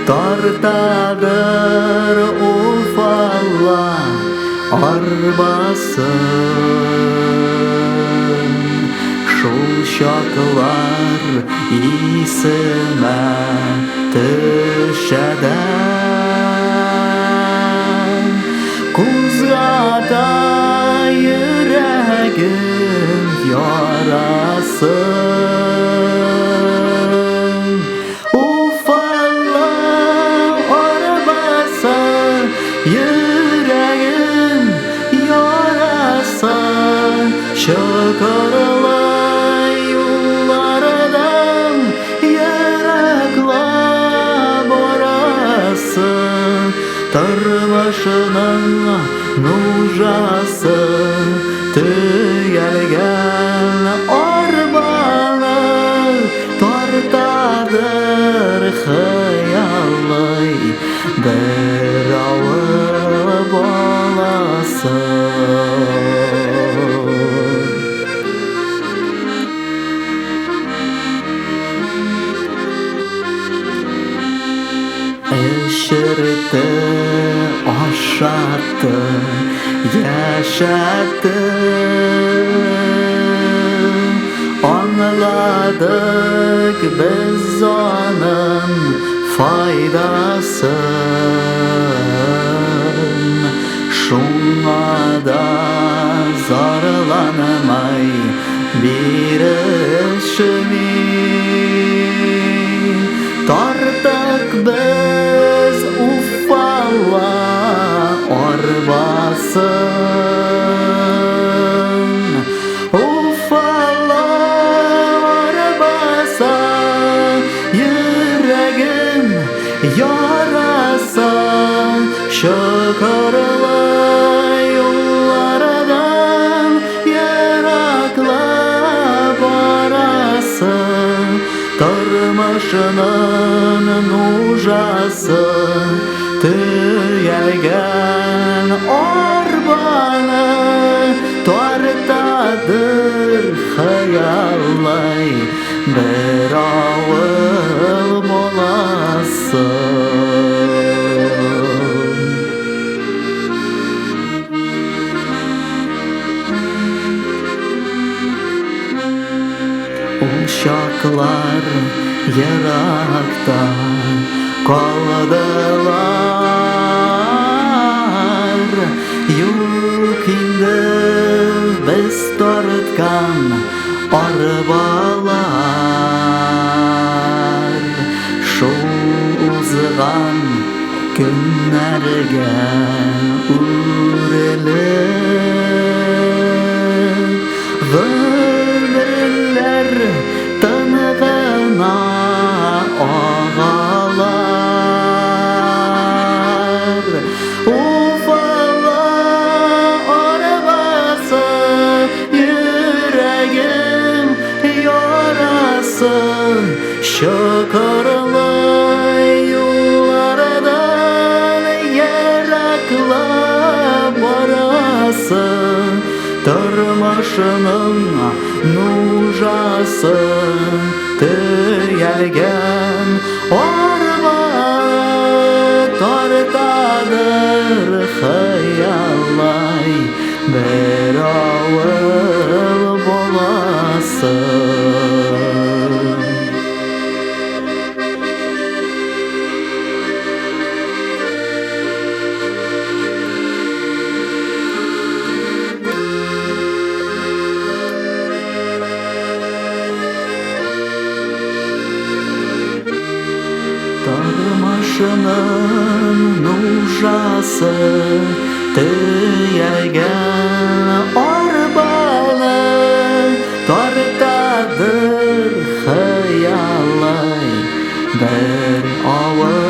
Tartadır ufalla arbaсын. Шул чаклар исемә төшәдә. Кузгата йөрәгем ярасын. Уфалла арбасы йөрәгем ярасын. Чокырлы юллардан ераклап барасын. Тормышның нужасы төялгән арбаны тартадыр хыяллый бер авыл баласы. Эшерте, ашатты, яшатты. Аңладык без аның файдасын. Шуңа да зарланмай бирешми. Тартык без Уфалла арбасын. Уфалла арбасы йөрәгем ярасын. Чокырлы юллардан ераклап барасын. Тормышның нужасы төялгән арбаны тартадыр хыяллый бер авыл баласы. Ул чаклар еракта калдылар. Юк инде без тарткан арбалар. Шул узган көннәргә үрелеп гомерләр тынығына ағалар. Уфалла арбасы йөрәгем ярасын. Чокырлы юллардан ераклап барасын. Тормышның нужасы төялгән арбаны тартадыр хыяллый бер авыл баласы. Тормышның нужасы төялгән арбаны тартадыр хыяллый бер авыл